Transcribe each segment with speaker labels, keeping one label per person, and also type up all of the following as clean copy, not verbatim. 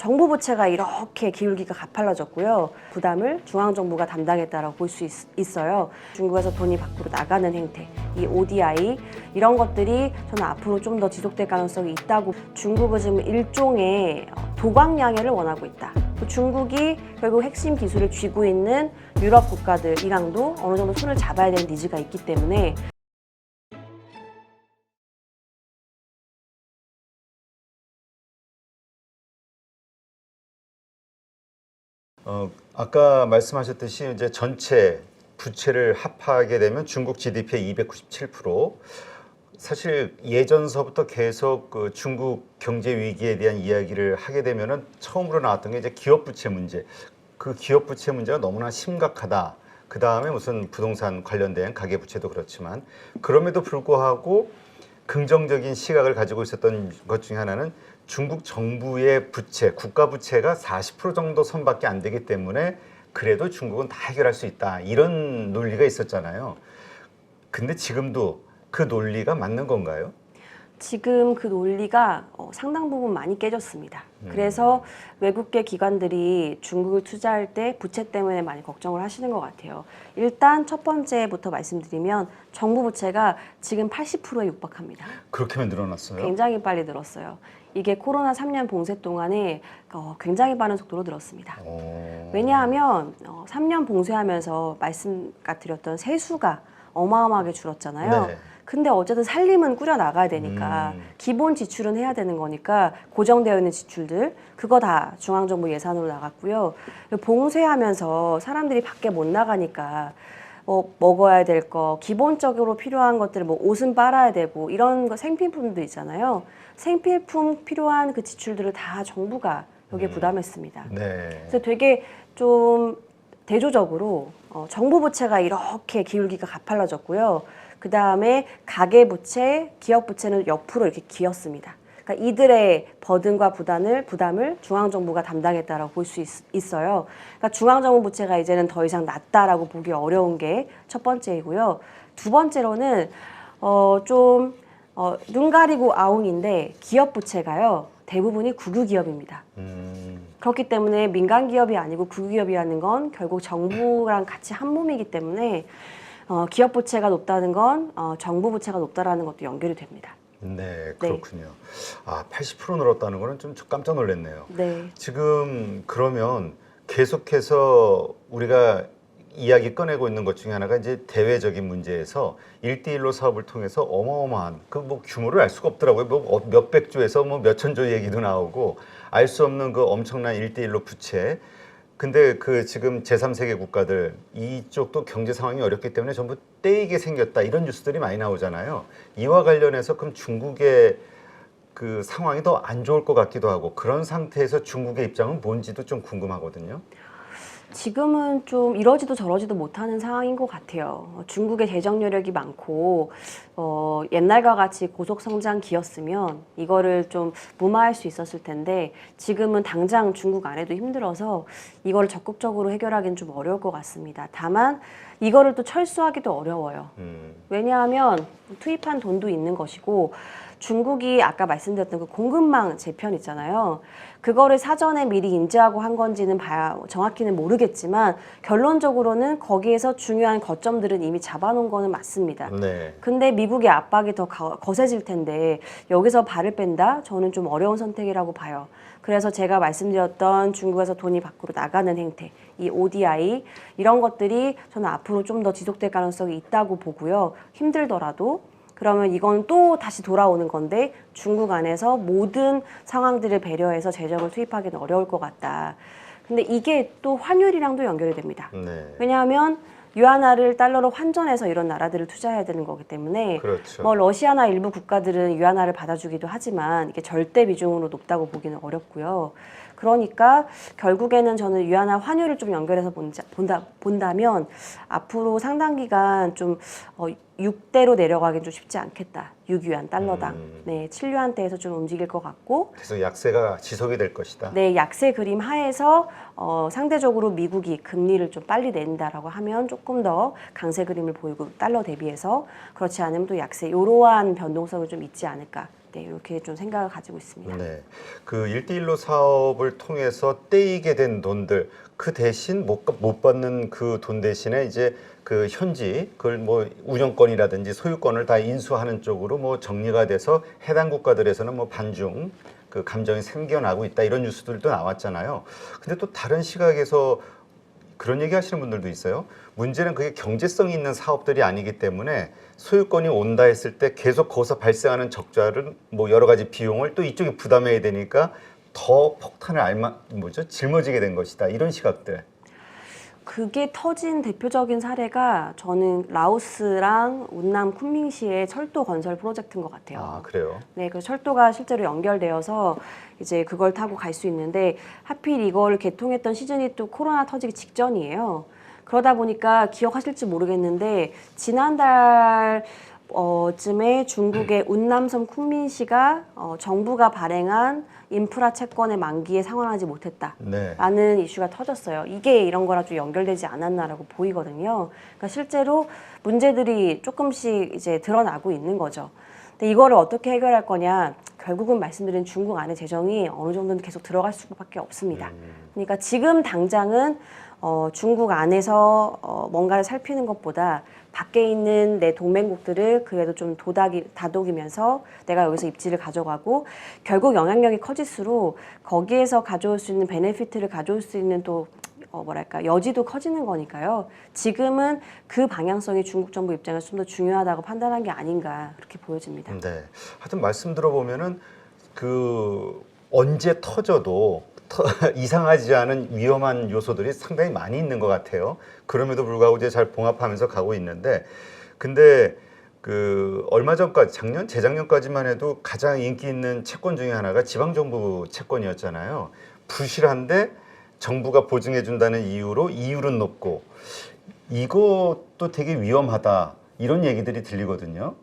Speaker 1: 정부 부채가 이렇게 기울기가 가팔라졌고요. 부담을 중앙정부가 담당했다라고 볼 수 있어요. 중국에서 돈이 밖으로 나가는 행태, 이 ODI 이런 것들이 저는 앞으로 좀 더 지속될 가능성이 있다고. 중국은 지금 일종의 도광양해를 원하고 있다. 중국이 결국 핵심 기술을 쥐고 있는 유럽 국가들이랑도 어느 정도 손을 잡아야 되는 니즈가 있기 때문에
Speaker 2: 아까 말씀하셨듯이 이제 전체 부채를 합하게 되면 중국 GDP의 297%. 사실 예전서부터 계속 그 중국 경제 위기에 대한 이야기를 하게 되면은 처음으로 나왔던 게 이제 기업 부채 문제. 그 기업 부채 문제가 너무나 심각하다. 그 다음에 무슨 부동산 관련된 가계 부채도 그렇지만 그럼에도 불구하고 긍정적인 시각을 가지고 있었던 것 중에 하나는 중국 정부의 부채, 국가 부채가 40% 정도 선밖에 안 되기 때문에 그래도 중국은 다 해결할 수 있다. 이런 논리가 있었잖아요. 근데 지금도 그 논리가 맞는 건가요?
Speaker 1: 지금 그 논리가 상당 부분 많이 깨졌습니다. 그래서 외국계 기관들이 중국을 투자할 때 부채 때문에 많이 걱정을 하시는 것 같아요. 일단 첫 번째부터 말씀드리면 정부 부채가 지금 80%에 육박합니다.
Speaker 2: 그렇게만 늘어났어요? 굉장히
Speaker 1: 빨리 늘었어요. 이게 코로나 3년 봉쇄 동안에 굉장히 빠른 속도로 늘었습니다. 왜냐하면 3년 봉쇄하면서 말씀드렸던 세수가 어마어마하게 줄었잖아요.
Speaker 2: 네.
Speaker 1: 근데 어쨌든 살림은 꾸려 나가야 되니까 기본 지출은 해야 되는 거니까 고정되어 있는 지출들 그거 다 중앙정부 예산으로 나갔고요. 봉쇄하면서 사람들이 밖에 못 나가니까 먹어야 될 거, 기본적으로 필요한 것들, 옷은 빨아야 되고 이런 거 생필품도 있잖아요. 생필품 필요한 그 지출들을 다 정부가 여기에 부담했습니다.
Speaker 2: 네.
Speaker 1: 그래서 되게 좀 대조적으로 정부 부채가 이렇게 기울기가 가팔라졌고요. 그 다음에 가계 부채, 기업 부채는 옆으로 이렇게 기었습니다. 그러니까 이들의 버든과 부담을 중앙정부가 담당했다라고 볼 수 있어요. 그러니까 중앙정부 부채가 이제는 더 이상 낮다라고 보기 어려운 게 첫 번째이고요. 두 번째로는 눈 가리고 아웅인데 기업 부채가요. 대부분이 국유기업입니다. 그렇기 때문에 민간 기업이 아니고 국유기업이라는 건 결국 정부랑 같이 한 몸이기 때문에 기업 부채가 높다는 건 정부 부채가 높다라는 것도 연결이 됩니다.
Speaker 2: 네, 그렇군요. 네. 80% 늘었다는 거는 좀 깜짝 놀랐네요.
Speaker 1: 네.
Speaker 2: 지금 그러면 계속해서 우리가 이야기 꺼내고 있는 것 중에 하나가 이제 대외적인 문제에서 1대1로 사업을 통해서 어마어마한 그 규모를 알 수가 없더라고요. 몇백 조에서 몇천 조 얘기도 나오고 알 수 없는 그 엄청난 1대1로 부채. 근데 그 지금 제3세계 국가들 이쪽도 경제 상황이 어렵기 때문에 전부 떼이게 생겼다 이런 뉴스들이 많이 나오잖아요. 이와 관련해서 그럼 중국의 그 상황이 더 안 좋을 것 같기도 하고 그런 상태에서 중국의 입장은 뭔지도 좀 궁금하거든요.
Speaker 1: 지금은 좀 이러지도 저러지도 못하는 상황인 것 같아요. 중국의 재정 여력이 많고 옛날과 같이 고속성장 기였으면 이거를 좀 무마할 수 있었을 텐데 지금은 당장 중국 안에도 힘들어서 이거를 적극적으로 해결하기는 좀 어려울 것 같습니다. 다만 이거를 또 철수하기도 어려워요. 왜냐하면 투입한 돈도 있는 것이고 중국이 아까 말씀드렸던 그 공급망 재편 있잖아요. 그거를 사전에 미리 인지하고 한 건지는 정확히는 모르겠지만 결론적으로는 거기에서 중요한 거점들은 이미 잡아놓은 거는 맞습니다.
Speaker 2: 네.
Speaker 1: 근데 미국의 압박이 더 거세질 텐데 여기서 발을 뺀다? 저는 좀 어려운 선택이라고 봐요. 그래서 제가 말씀드렸던 중국에서 돈이 밖으로 나가는 행태, 이 ODI 이런 것들이 저는 앞으로 좀 더 지속될 가능성이 있다고 보고요. 힘들더라도 그러면 이건 또 다시 돌아오는 건데 중국 안에서 모든 상황들을 배려해서 재정을 투입하기는 어려울 것 같다. 근데 이게 또 환율이랑도 연결이 됩니다.
Speaker 2: 네.
Speaker 1: 왜냐하면 유안화를 달러로 환전해서 이런 나라들을 투자해야 되는 거기 때문에
Speaker 2: 그렇죠.
Speaker 1: 러시아나 일부 국가들은 유안화를 받아주기도 하지만 이게 절대 비중으로 높다고 보기는 어렵고요. 그러니까 결국에는 저는 유안화 환율을 좀 연결해서 본다면 앞으로 상당 기간 좀 6대로 내려가긴 좀 쉽지 않겠다. 6유안 달러당. 네, 7유안대에서 좀 움직일 것 같고.
Speaker 2: 그래서 약세가 지속이 될 것이다.
Speaker 1: 네, 약세 그림 하에서 상대적으로 미국이 금리를 좀 빨리 낸다라고 하면 조금 더 강세 그림을 보이고 달러 대비해서 그렇지 않으면 또 약세 이러한 변동성이 좀 있지 않을까 네, 이렇게 좀 생각을 가지고 있습니다.
Speaker 2: 네. 그 1대1로 사업을 통해서 떼이게 된 돈들 그 대신 못 받는 그 돈 대신에 이제 그 현지 그걸 뭐 운영권이라든지 소유권을 다 인수하는 쪽으로 뭐 정리가 돼서 해당 국가들에서는 뭐 반중 그 감정이 생겨나고 있다 이런 뉴스들도 나왔잖아요. 근데 또 다른 시각에서 그런 얘기 하시는 분들도 있어요. 문제는 그게 경제성이 있는 사업들이 아니기 때문에 소유권이 온다 했을 때 계속 거기서 발생하는 적자를 뭐 여러 가지 비용을 또 이쪽이 부담해야 되니까 더 폭탄을 짊어지게 된 것이다. 이런 시각들.
Speaker 1: 그게 터진 대표적인 사례가 저는 라오스랑 운남 쿤밍시의 철도 건설 프로젝트인 것 같아요.
Speaker 2: 아, 그래요?
Speaker 1: 네, 그 철도가 실제로 연결되어서 이제 그걸 타고 갈 수 있는데 하필 이걸 개통했던 시즌이 또 코로나 터지기 직전이에요. 그러다 보니까 기억하실지 모르겠는데 지난달 쯤에 중국의 운남섬 쿤민시가 정부가 발행한 인프라 채권의 만기에 상환하지 못했다라는
Speaker 2: 네.
Speaker 1: 이슈가 터졌어요. 이게 이런 거랑 좀 연결되지 않았나라고 보이거든요. 그러니까 실제로 문제들이 조금씩 이제 드러나고 있는 거죠. 근데 이거를 어떻게 해결할 거냐? 결국은 말씀드린 중국 안에 재정이 어느 정도는 계속 들어갈 수밖에 없습니다. 그러니까 지금 당장은 중국 안에서 뭔가를 살피는 것보다 밖에 있는 내 동맹국들을 그래도 좀 다독이면서 내가 여기서 입지를 가져가고 결국 영향력이 커질수록 거기에서 가져올 수 있는 베네피트를 가져올 수 있는 또 여지도 커지는 거니까요. 지금은 그 방향성이 중국 정부 입장에서 좀 더 중요하다고 판단한 게 아닌가 그렇게 보여집니다.
Speaker 2: 네. 하여튼 말씀 들어보면은 그 언제 터져도 이상하지 않은 위험한 요소들이 상당히 많이 있는 것 같아요. 그럼에도 불구하고 이제 잘 봉합하면서 가고 있는데, 근데 그 얼마 전까지 재작년까지만 해도 가장 인기 있는 채권 중에 하나가 지방정부 채권이었잖아요. 부실한데 정부가 보증해 준다는 이유로 이율은 높고 이것도 되게 위험하다 이런 얘기들이 들리거든요.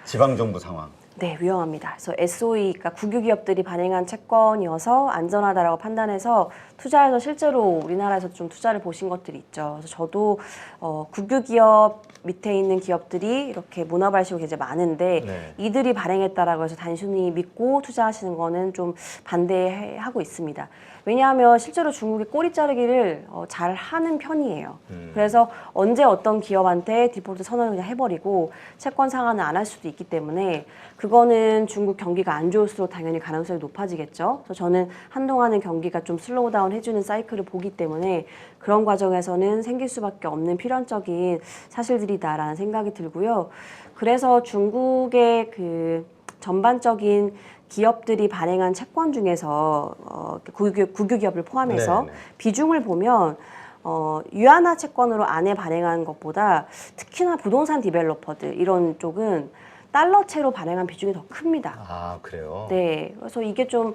Speaker 2: 지방정부 상황.
Speaker 1: 네, 위험합니다. 그래서 SOE, 그러니까 국유기업들이 발행한 채권이어서 안전하다라고 판단해서 투자해서 실제로 우리나라에서 좀 투자를 보신 것들이 있죠. 그래서 저도 국유기업 밑에 있는 기업들이 이렇게 문어발식으로 굉장히 많은데
Speaker 2: 네.
Speaker 1: 이들이 발행했다라고 해서 단순히 믿고 투자하시는 거는 좀 반대하고 있습니다. 왜냐하면 실제로 중국이 꼬리 자르기를 잘 하는 편이에요. 그래서 언제 어떤 기업한테 디폴트 선언을 그냥 해버리고 채권 상환을 안 할 수도 있기 때문에 그거는 중국 경기가 안 좋을수록 당연히 가능성이 높아지겠죠. 그래서 저는 한동안은 경기가 좀 슬로우 다운 해주는 사이클을 보기 때문에 그런 과정에서는 생길 수밖에 없는 필연적인 사실들이다라는 생각이 들고요. 그래서 중국의 그 전반적인 기업들이 발행한 채권 중에서 국유기업을 포함해서
Speaker 2: 네, 네.
Speaker 1: 비중을 보면 유한화 채권으로 안에 발행한 것보다 특히나 부동산 디벨로퍼들 이런 쪽은 달러채로 발행한 비중이 더 큽니다.
Speaker 2: 아, 그래요?
Speaker 1: 네, 그래서 이게 좀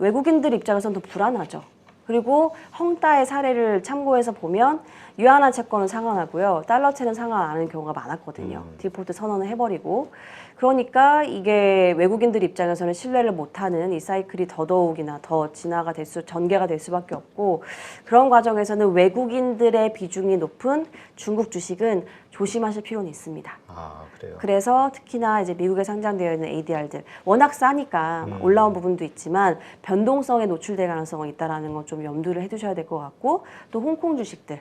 Speaker 1: 외국인들 입장에서는 더 불안하죠. 그리고 헝다의 사례를 참고해서 보면 유한화 채권은 상환하고요, 달러채는 상환 안 하는 경우가 많았거든요. 디폴트 선언을 해버리고. 그러니까 이게 외국인들 입장에서는 신뢰를 못하는 이 사이클이 더더욱이나 더 전개가 될 수밖에 없고, 그런 과정에서는 외국인들의 비중이 높은 중국 주식은 조심하실 필요는 있습니다.
Speaker 2: 아, 그래요?
Speaker 1: 그래서 특히나 이제 미국에 상장되어 있는 ADR들 워낙 싸니까 올라온 부분도 있지만 변동성에 노출될 가능성은 있다라는 건 좀 염두를 해두셔야 될 것 같고, 또 홍콩 주식들.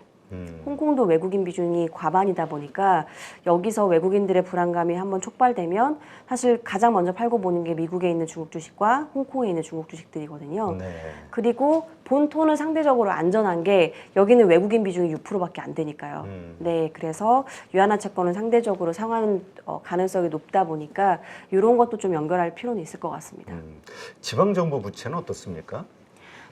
Speaker 1: 홍콩도 외국인 비중이 과반이다 보니까 여기서 외국인들의 불안감이 한번 촉발되면 사실 가장 먼저 팔고 보는 게 미국에 있는 중국 주식과 홍콩에 있는 중국 주식들이거든요.
Speaker 2: 네.
Speaker 1: 그리고 본토는 상대적으로 안전한 게 여기는 외국인 비중이 6%밖에 안 되니까요. 네, 그래서 유한화 채권은 상대적으로 상환 가능성이 높다 보니까 이런 것도 좀 연결할 필요는 있을 것 같습니다.
Speaker 2: 지방정부 부채는 어떻습니까?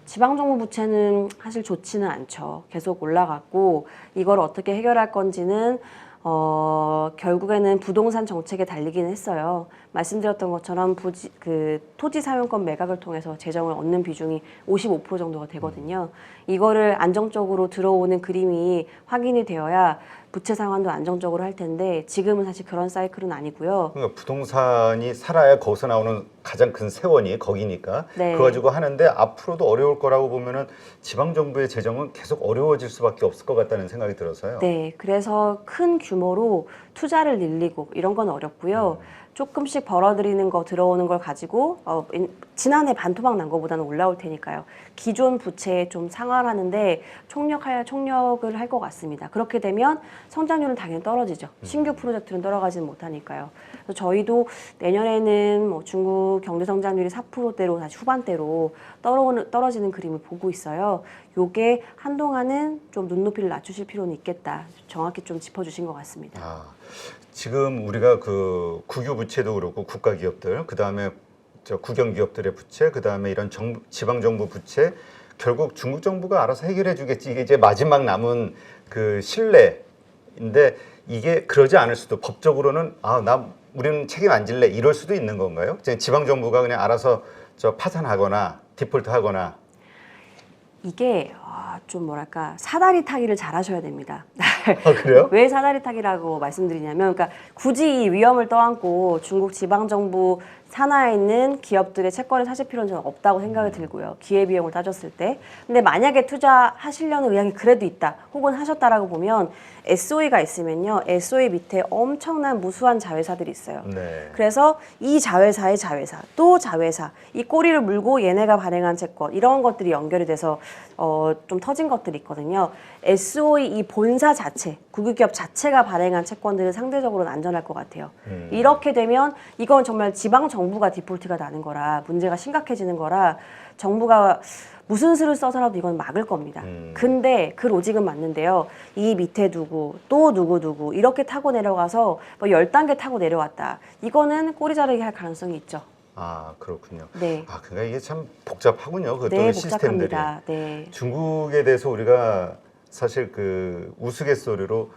Speaker 1: 지방정부 부채는 사실 좋지는 않죠. 계속 올라갔고 이걸 어떻게 해결할 건지는 결국에는 부동산 정책에 달리기는 했어요. 말씀드렸던 것처럼 토지 사용권 매각을 통해서 재정을 얻는 비중이 55% 정도가 되거든요. 이거를 안정적으로 들어오는 그림이 확인이 되어야 부채 상환도 안정적으로 할 텐데 지금은 사실 그런 사이클은 아니고요.
Speaker 2: 그러니까 부동산이 살아야 거기서 나오는 가장 큰 세원이 거기니까
Speaker 1: 네.
Speaker 2: 그거 가지고 하는데 앞으로도 어려울 거라고 보면은 지방정부의 재정은 계속 어려워질 수밖에 없을 것 같다는 생각이 들어서요.
Speaker 1: 네, 그래서 큰 규모로 투자를 늘리고 이런 건 어렵고요. 조금씩 벌어들이는 거 들어오는 걸 가지고 지난해 반토막 난 거보다는 올라올 테니까요. 기존 부채에 좀 상환하는데 총력을 할 것 같습니다. 그렇게 되면 성장률은 당연히 떨어지죠. 신규 프로젝트는 떨어가지는 못하니까요. 그래서 저희도 내년에는 뭐 중국 경제 성장률이 4%대로 다시 후반대로 떨어지는 그림을 보고 있어요. 요게 한동안은 좀 눈높이를 낮추실 필요는 있겠다. 정확히 좀 짚어주신 것 같습니다.
Speaker 2: 지금 우리가 그 국유 부채도 그렇고 국가 기업들, 그 다음에 국영 기업들의 부채, 그 다음에 이런 지방 정부 부채, 결국 중국 정부가 알아서 해결해 주겠지. 이게 이제 마지막 남은 그 신뢰인데 이게 그러지 않을 수도 법적으로는 우리는 책임 안 질래 이럴 수도 있는 건가요? 지방 정부가 그냥 알아서 파산하거나 디폴트하거나.
Speaker 1: 이게 좀 뭐랄까 사다리 타기를 잘 하셔야 됩니다.
Speaker 2: 그래요?
Speaker 1: 왜 사다리 타기라고 말씀드리냐면, 그러니까 굳이 이 위험을 떠안고 중국 지방정부 산하에 있는 기업들의 채권을 사실 필요는 저는 없다고 생각이 들고요. 기회비용을 따졌을 때. 근데 만약에 투자하시려는 의향이 그래도 있다, 혹은 하셨다라고 보면 SOE가 있으면요, SOE 밑에 엄청난 무수한 자회사들이 있어요.
Speaker 2: 네.
Speaker 1: 그래서 이 자회사의 자회사, 또 자회사, 이 꼬리를 물고 얘네가 발행한 채권, 이런 것들이 연결이 돼서 좀 터진 것들이 있거든요. SOE 이 본사 자체, 국유기업 자체가 발행한 채권들은 상대적으로는 안전할 것 같아요. 이렇게 되면 이건 정말 지방 정부가 디폴트가 나는 거라, 문제가 심각해지는 거라, 정부가 무슨 수를 써서라도 이건 막을 겁니다. 근데 그 로직은 맞는데요. 이 밑에 두고 또 누구 이렇게 타고 내려가서 뭐 10단계 타고 내려왔다. 이거는 꼬리 자르기 할 가능성이 있죠.
Speaker 2: 그렇군요.
Speaker 1: 네.
Speaker 2: 그러니까 이게 참 복잡하군요. 그것도
Speaker 1: 네,
Speaker 2: 시스템들이.
Speaker 1: 복잡합니다. 네.
Speaker 2: 중국에 대해서 우리가 사실 그 우스갯소리로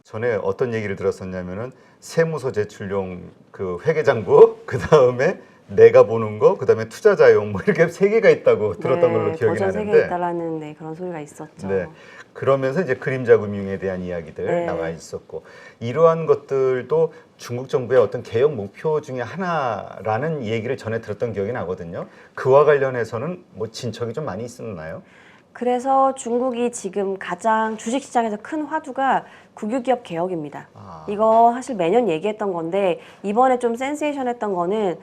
Speaker 2: 전에 어떤 얘기를 들었었냐면은 세무서 제출용 그 회계장부, 그 다음에 내가 보는 거, 그 다음에 투자자용 뭐 이렇게 세 개가 있다고 들었던 걸로 기억이
Speaker 1: 버전
Speaker 2: 나는데.
Speaker 1: 3개 있다라는 그런 소리가 있었죠.
Speaker 2: 네. 그러면서 이제 그림자 금융에 대한 이야기들
Speaker 1: 네.
Speaker 2: 나와 있었고, 이러한 것들도 중국 정부의 어떤 개혁 목표 중에 하나라는 얘기를 전에 들었던 기억이 나거든요. 그와 관련해서는 뭐 진척이 좀 많이 있었나요?
Speaker 1: 그래서 중국이 지금 가장 주식시장에서 큰 화두가 국유기업 개혁입니다. 이거 사실 매년 얘기했던 건데, 이번에 좀 센세이션했던 거는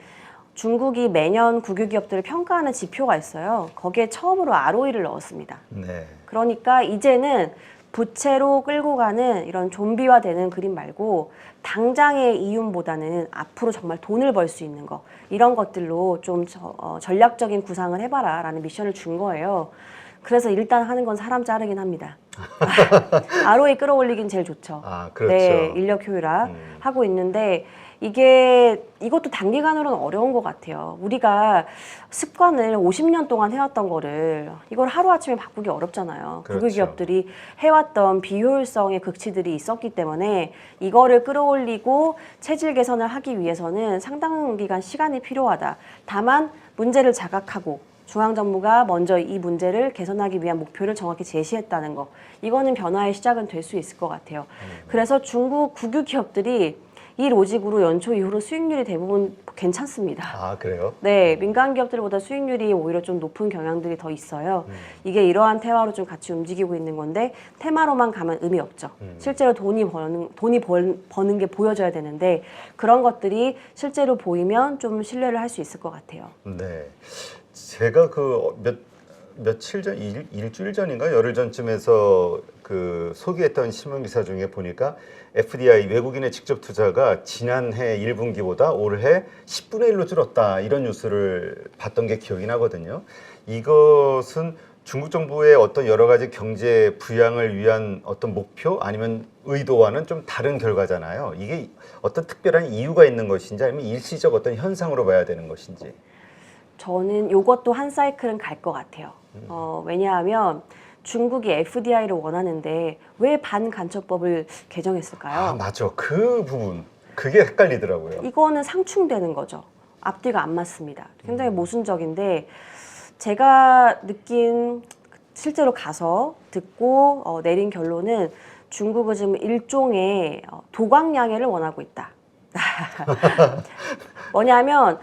Speaker 1: 중국이 매년 국유기업들을 평가하는 지표가 있어요. 거기에 처음으로 ROE를 넣었습니다.
Speaker 2: 네.
Speaker 1: 그러니까 이제는 부채로 끌고 가는 이런 좀비화되는 그림 말고 당장의 이윤보다는 앞으로 정말 돈을 벌 수 있는 거, 이런 것들로 좀 전략적인 구상을 해봐라 라는 미션을 준 거예요. 그래서 일단 하는 건 사람 자르긴 합니다. ROE 끌어올리긴 제일 좋죠.
Speaker 2: 그렇죠.
Speaker 1: 네, 인력 효율화 하고 있는데, 이것도 단기간으로는 어려운 것 같아요. 우리가 습관을 50년 동안 해왔던 거를 이걸 하루아침에 바꾸기 어렵잖아요.
Speaker 2: 그렇죠.
Speaker 1: 국유기업들이 해왔던 비효율성의 극치들이 있었기 때문에 이거를 끌어올리고 체질 개선을 하기 위해서는 상당 기간 시간이 필요하다. 다만 문제를 자각하고 중앙정부가 먼저 이 문제를 개선하기 위한 목표를 정확히 제시했다는 거, 이거는 변화의 시작은 될 수 있을 것 같아요. 그래서 중국 국유기업들이 이 로직으로 연초 이후로 수익률이 대부분 괜찮습니다.
Speaker 2: 그래요?
Speaker 1: 네, 민간 기업들보다 수익률이 오히려 좀 높은 경향들이 더 있어요. 이게 이러한 테마로 좀 같이 움직이고 있는 건데, 테마로만 가면 의미 없죠. 실제로 돈이 버는 게 보여져야 되는데, 그런 것들이 실제로 보이면 좀 신뢰를 할 수 있을 것 같아요.
Speaker 2: 네. 제가 며칠 전, 일주일 전인가 열흘 전쯤에서 그 소개했던 신문 기사 중에 보니까 FDI 외국인의 직접 투자가 지난해 1분기보다 올해 10분의 1로 줄었다, 이런 뉴스를 봤던 게 기억이 나거든요. 이것은 중국 정부의 어떤 여러 가지 경제 부양을 위한 어떤 목표 아니면 의도와는 좀 다른 결과잖아요. 이게 어떤 특별한 이유가 있는 것인지 아니면 일시적 어떤 현상으로 봐야 되는 것인지.
Speaker 1: 저는 이것도 한 사이클은 갈 것 같아요. 왜냐하면 중국이 FDI를 원하는데 왜 반간첩법을 개정했을까요?
Speaker 2: 맞아. 그 부분. 그게 헷갈리더라고요.
Speaker 1: 이거는 상충되는 거죠. 앞뒤가 안 맞습니다. 굉장히 모순적인데, 제가 느낀, 실제로 가서 듣고 내린 결론은 중국은 지금 일종의 도광양해를 원하고 있다. 뭐냐면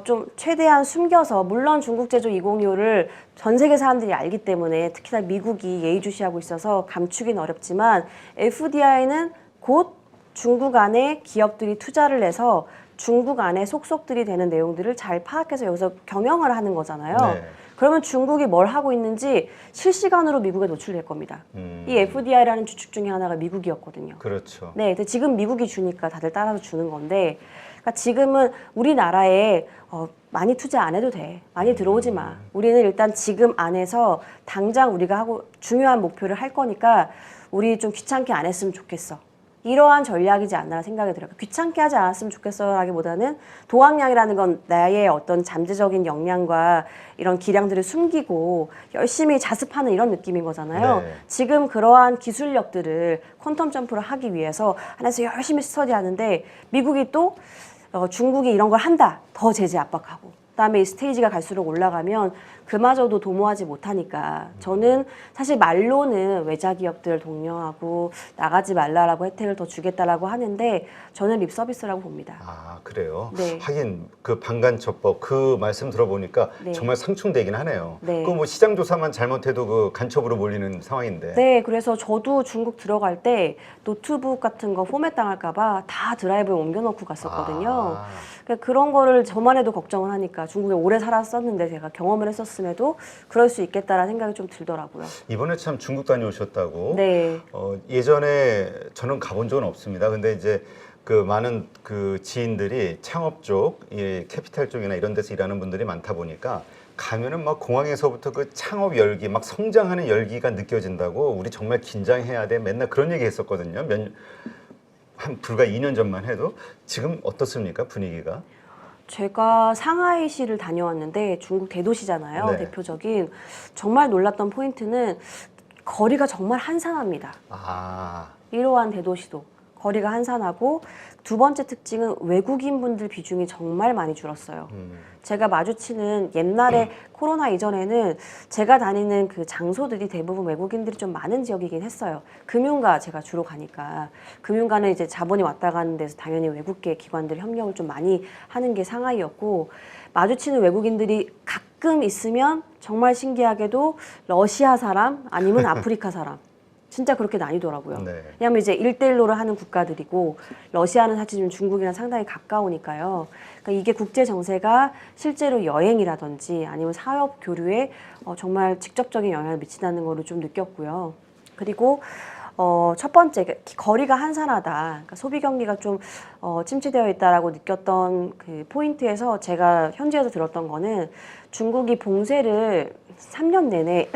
Speaker 1: 좀 최대한 숨겨서, 물론 중국 제조 206를 전 세계 사람들이 알기 때문에 특히나 미국이 예의주시하고 있어서 감추긴 어렵지만, FDI는 곧 중국 안에 기업들이 투자를 해서 중국 안에 속속들이 되는 내용들을 잘 파악해서 여기서 경영을 하는 거잖아요.
Speaker 2: 네.
Speaker 1: 그러면 중국이 뭘 하고 있는지 실시간으로 미국에 노출될 겁니다. 이 FDI라는 주축 중에 하나가 미국이었거든요.
Speaker 2: 그렇죠.
Speaker 1: 네, 근데 지금 미국이 주니까 다들 따라서 주는 건데, 그러니까 지금은 우리나라에 많이 투자 안 해도 돼. 많이 들어오지 마. 우리는 일단 지금 안에서 당장 우리가 하고 중요한 목표를 할 거니까 우리 좀 귀찮게 안 했으면 좋겠어. 이러한 전략이지 않나 생각이 들어요. 귀찮게 하지 않았으면 좋겠어라기보다는 도학량이라는 건 나의 어떤 잠재적인 역량과 이런 기량들을 숨기고 열심히 자습하는 이런 느낌인 거잖아요.
Speaker 2: 네.
Speaker 1: 지금 그러한 기술력들을 퀀텀 점프를 하기 위해서 안에서 열심히 스터디하는데 미국이 또 중국이 이런 걸 한다. 더 제재 압박하고. 그다음에 이 스테이지가 갈수록 올라가면 그마저도 도모하지 못하니까 저는 사실 말로는 외자 기업들 독려하고 나가지 말라라고 혜택을 더 주겠다라고 하는데 저는 립 서비스라고 봅니다.
Speaker 2: 아, 그래요?
Speaker 1: 네.
Speaker 2: 하긴 그 방간첩법 그 말씀 들어보니까
Speaker 1: 네.
Speaker 2: 정말 상충되긴 하네요.
Speaker 1: 네.
Speaker 2: 그 뭐 시장 조사만 잘못해도 그 간첩으로 몰리는 상황인데.
Speaker 1: 네, 그래서 저도 중국 들어갈 때 노트북 같은 거 포맷 당할까봐 다 드라이브에 옮겨놓고 갔었거든요.
Speaker 2: 아.
Speaker 1: 그러니까 그런 거를 저만 해도 걱정을 하니까 중국에 오래 살았었는데 제가 경험을 했었음에도 그럴 수 있겠다라는 생각이 좀 들더라고요.
Speaker 2: 이번에 참 중국 다녀오셨다고.
Speaker 1: 네.
Speaker 2: 예전에 저는 가본 적은 없습니다. 근데 이제 그 많은 그 지인들이 창업 쪽, 이 캐피탈 쪽이나 이런 데서 일하는 분들이 많다 보니까 가면은 막 공항에서부터 그 창업 열기, 막 성장하는 열기가 느껴진다고 우리 정말 긴장해야 돼. 맨날 그런 얘기 했었거든요. 한 불과 2년 전만 해도. 지금 어떻습니까? 분위기가?
Speaker 1: 제가 상하이시를 다녀왔는데 중국 대도시잖아요.
Speaker 2: 네.
Speaker 1: 대표적인. 정말 놀랐던 포인트는 거리가 정말 한산합니다.
Speaker 2: 아,
Speaker 1: 이러한 대도시도 거리가 한산하고 두 번째 특징은 외국인 분들 비중이 정말 많이 줄었어요. 제가 마주치는 옛날에 코로나 이전에는 제가 다니는 그 장소들이 대부분 외국인들이 좀 많은 지역이긴 했어요. 금융가 제가 주로 가니까 금융가는 이제 자본이 왔다 가는 데서 당연히 외국계 기관들 협력을 좀 많이 하는 게 상하이였고 마주치는 외국인들이 가끔 있으면 정말 신기하게도 러시아 사람 아니면 아프리카 사람 진짜 그렇게 나뉘더라고요.
Speaker 2: 네.
Speaker 1: 왜냐하면 이제 1대1로를 하는 국가들이고 러시아는 사실 좀 중국이랑 상당히 가까우니까요. 그러니까 이게 국제 정세가 실제로 여행이라든지 아니면 사업 교류에 정말 직접적인 영향을 미친다는 거를 좀 느꼈고요. 그리고 첫 번째 거리가 한산하다. 그러니까 소비 경기가 좀 침체되어 있다라고 느꼈던 그 포인트에서 제가 현지에서 들었던 거는 중국이 봉쇄를 3년 내내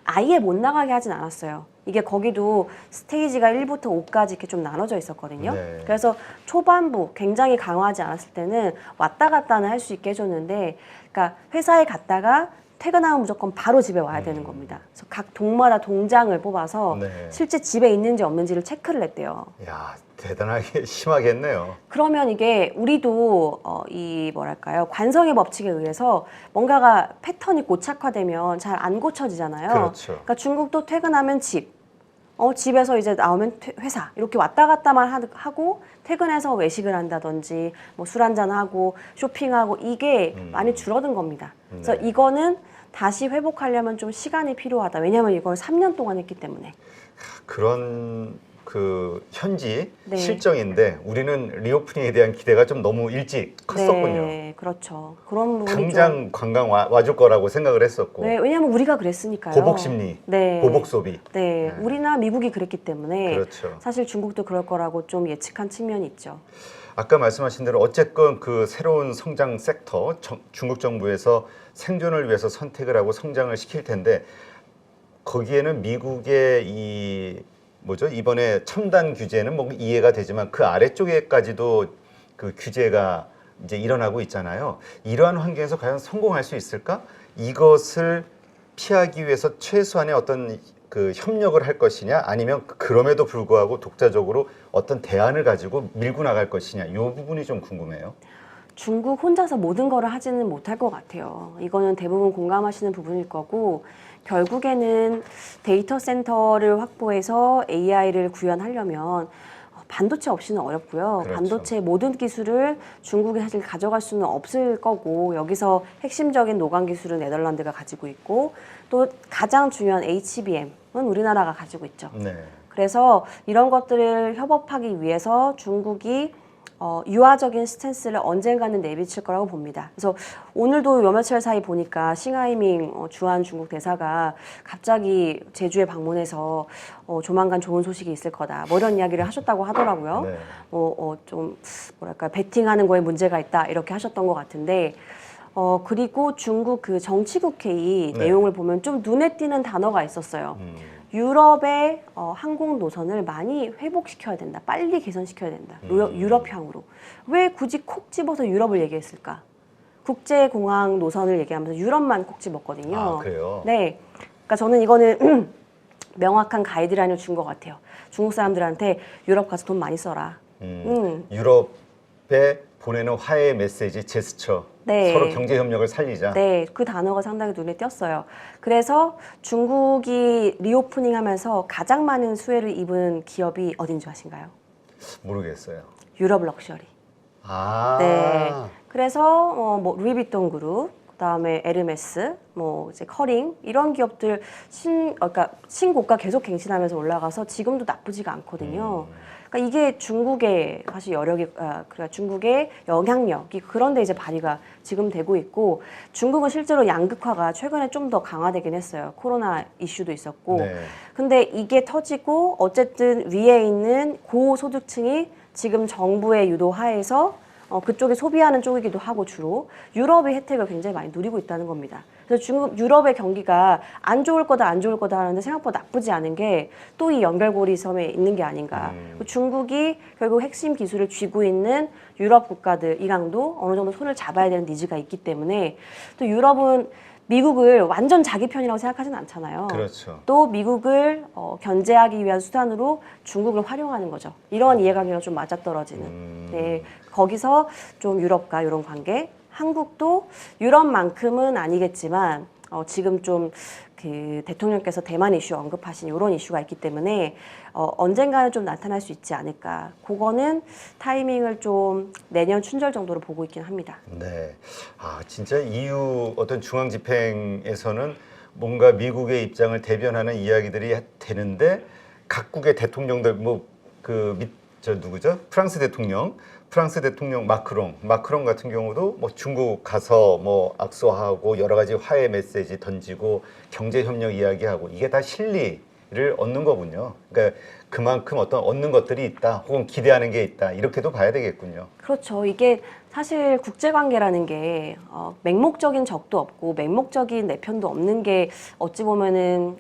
Speaker 1: 아예 못 나가게 하진 않았어요. 이게 거기도 스테이지가 1부터 5까지 이렇게 좀 나눠져 있었거든요.
Speaker 2: 네.
Speaker 1: 그래서 초반부 굉장히 강화하지 않았을 때는 왔다 갔다는 할 수 있게 해줬는데, 그러니까 회사에 갔다가 퇴근하면 무조건 바로 집에 와야 되는 겁니다. 그래서 각 동마다 동장을 뽑아서
Speaker 2: 네.
Speaker 1: 실제 집에 있는지 없는지를 체크를 했대요.
Speaker 2: 야, 대단하게 심하겠네요.
Speaker 1: 그러면 이게 우리도 이 뭐랄까요 관성의 법칙에 의해서 뭔가가 패턴이 고착화되면 잘 안 고쳐지잖아요.
Speaker 2: 그렇죠.
Speaker 1: 그러니까 중국도 퇴근하면 집, 집에서 이제 나오면 회사 이렇게 왔다 갔다만 하고 퇴근해서 외식을 한다든지 뭐 술 한잔 하고 쇼핑하고 이게 많이 줄어든 겁니다. 그래서
Speaker 2: 네.
Speaker 1: 이거는 다시 회복하려면 좀 시간이 필요하다. 왜냐하면 이걸 3년 동안 했기 때문에.
Speaker 2: 그런 그 현지
Speaker 1: 네.
Speaker 2: 실정인데 우리는 리오프닝에 대한 기대가 좀 너무 일찍 컸었군요.
Speaker 1: 네, 그렇죠. 그런 부분이
Speaker 2: 당장 관광 와줄 거라고 생각을 했었고.
Speaker 1: 네, 왜냐하면 우리가 그랬으니까요.
Speaker 2: 보복 심리,
Speaker 1: 네.
Speaker 2: 보복 소비.
Speaker 1: 네, 우리나 미국이 그랬기 때문에
Speaker 2: 그렇죠.
Speaker 1: 사실 중국도 그럴 거라고 좀 예측한 측면이 있죠.
Speaker 2: 아까 말씀하신 대로 어쨌건 그 새로운 성장 섹터 중국 정부에서 생존을 위해서 선택을 하고 성장을 시킬 텐데 거기에는 미국의 이 뭐죠? 이번에 첨단 규제는 뭐 이해가 되지만 그 아래쪽에까지도 그 규제가 이제 일어나고 있잖아요. 이러한 환경에서 과연 성공할 수 있을까? 이것을 피하기 위해서 최소한의 어떤 그 협력을 할 것이냐 아니면 그럼에도 불구하고 독자적으로 어떤 대안을 가지고 밀고 나갈 것이냐 이 부분이 좀 궁금해요.
Speaker 1: 중국 혼자서 모든 거를 하지는 못할 것 같아요. 이거는 대부분 공감하시는 부분일 거고 결국에는 데이터 센터를 확보해서 AI를 구현하려면 반도체 없이는 어렵고요.
Speaker 2: 그렇죠.
Speaker 1: 반도체 모든 기술을 중국이 사실 가져갈 수는 없을 거고 여기서 핵심적인 노광 기술은 네덜란드가 가지고 있고 또 가장 중요한 HBM은 우리나라가 가지고 있죠.
Speaker 2: 네.
Speaker 1: 그래서 이런 것들을 협업하기 위해서 중국이 유화적인 스탠스를 언젠가는 내비칠 거라고 봅니다. 그래서 오늘도 요 며칠 사이 보니까 싱하이밍 주한 중국 대사가 갑자기 제주에 방문해서 조만간 좋은 소식이 있을 거다. 뭐 이런 이야기를 하셨다고 하더라고요.
Speaker 2: 네.
Speaker 1: 좀 뭐랄까 베팅하는 거에 문제가 있다 이렇게 하셨던 것 같은데 그리고 중국 그 정치국회의
Speaker 2: 네.
Speaker 1: 내용을 보면 좀 눈에 띄는 단어가 있었어요. 유럽의 항공 노선을 많이 회복시켜야 된다. 빨리 개선시켜야 된다. 유럽향으로. 왜 굳이 콕 집어서 유럽을 얘기했을까? 국제공항 노선을 얘기하면서 유럽만 콕 집었거든요.
Speaker 2: 아, 그래요?
Speaker 1: 네. 그러니까 저는 이거는 명확한 가이드라인을 준 것 같아요. 중국 사람들한테 유럽 가서 돈 많이 써라.
Speaker 2: 유럽에 보내는 화해 메시지, 제스처,
Speaker 1: 네.
Speaker 2: 서로 경제 협력을 살리자.
Speaker 1: 네, 그 단어가 상당히 눈에 띄었어요. 그래서 중국이 리오프닝 하면서 가장 많은 수혜를 입은 기업이 어딘 줄 아신가요?
Speaker 2: 모르겠어요.
Speaker 1: 유럽 럭셔리.
Speaker 2: 아,
Speaker 1: 네. 그래서 뭐 루이비통 그룹, 그다음에 에르메스, 뭐 이제 커링 이런 기업들 그러니까 신고가 계속 갱신하면서 올라가서 지금도 나쁘지가 않거든요. 그러니까 이게 중국의 사실 그러니까 중국의 영향력이 그런데 이제 발휘가 지금 되고 있고 중국은 실제로 양극화가 최근에 좀 더 강화되긴 했어요. 코로나 이슈도 있었고.
Speaker 2: 네.
Speaker 1: 근데 이게 터지고 어쨌든 위에 있는 고소득층이 지금 정부의 유도 하에서 그쪽에 소비하는 쪽이기도 하고 주로 유럽의 혜택을 굉장히 많이 누리고 있다는 겁니다. 그래서 유럽의 경기가 안 좋을 거다 안 좋을 거다 하는데 생각보다 나쁘지 않은 게 또 이 연결고리 섬에 있는 게 아닌가. 중국이 결국 핵심 기술을 쥐고 있는 유럽 국가들이랑도 어느 정도 손을 잡아야 되는 니즈가 있기 때문에 또 유럽은 미국을 완전 자기 편이라고 생각하지는 않잖아요.
Speaker 2: 그렇죠.
Speaker 1: 또 미국을 견제하기 위한 수단으로 중국을 활용하는 거죠. 이런 이해관계가 좀 맞아떨어지는. 네, 거기서 좀 유럽과 이런 관계, 한국도 유럽만큼은 아니겠지만 지금 좀 그 대통령께서 대만 이슈 언급하신 이런 이슈가 있기 때문에 언젠가는 좀 나타날 수 있지 않을까. 그거는 타이밍을 좀 내년 춘절 정도로 보고 있긴 합니다.
Speaker 2: 네. 아, 진짜 EU 어떤 중앙 집행에서는 뭔가 미국의 입장을 대변하는 이야기들이 되는데 각국의 대통령들 저 누구죠? 프랑스 대통령 마크롱 같은 경우도 뭐 중국 가서 뭐 악수하고 여러 가지 화해 메시지 던지고 경제 협력 이야기하고 이게 다 실리를 얻는 거군요. 그러니까 그만큼 어떤 얻는 것들이 있다, 혹은 기대하는 게 있다 이렇게도 봐야 되겠군요.
Speaker 1: 그렇죠. 이게 사실 국제관계라는 게 맹목적인 적도 없고 맹목적인 내편도 없는 게 어찌 보면은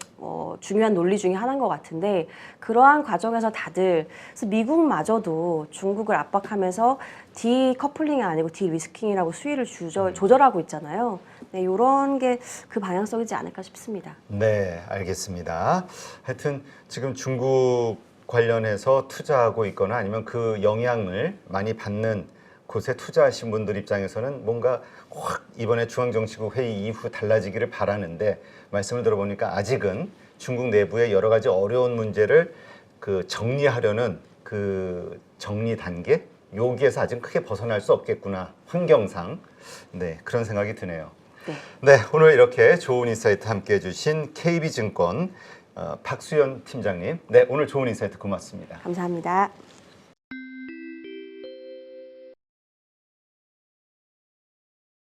Speaker 1: 중요한 논리 중에 하나인 것 같은데 그러한 과정에서 다들 그래서 미국마저도 중국을 압박하면서 디커플링이 아니고 디리스킹이라고 수위를 조절하고 있잖아요. 네, 이런 게 그 방향성이지 않을까 싶습니다.
Speaker 2: 네, 알겠습니다. 하여튼 지금 중국 관련해서 투자하고 있거나 아니면 그 영향을 많이 받는 곳에 투자하신 분들 입장에서는 뭔가 확 이번에 중앙정치국 회의 이후 달라지기를 바라는데 말씀을 들어보니까 아직은 중국 내부의 여러 가지 어려운 문제를 그 정리하려는 그 정리 단계 여기에서 아직 크게 벗어날 수 없겠구나 환경상 네 그런 생각이 드네요. 네, 오늘 이렇게 좋은 인사이트 함께 해주신 KB증권 박수연 팀장님 네 오늘 좋은 인사이트 고맙습니다.
Speaker 1: 감사합니다.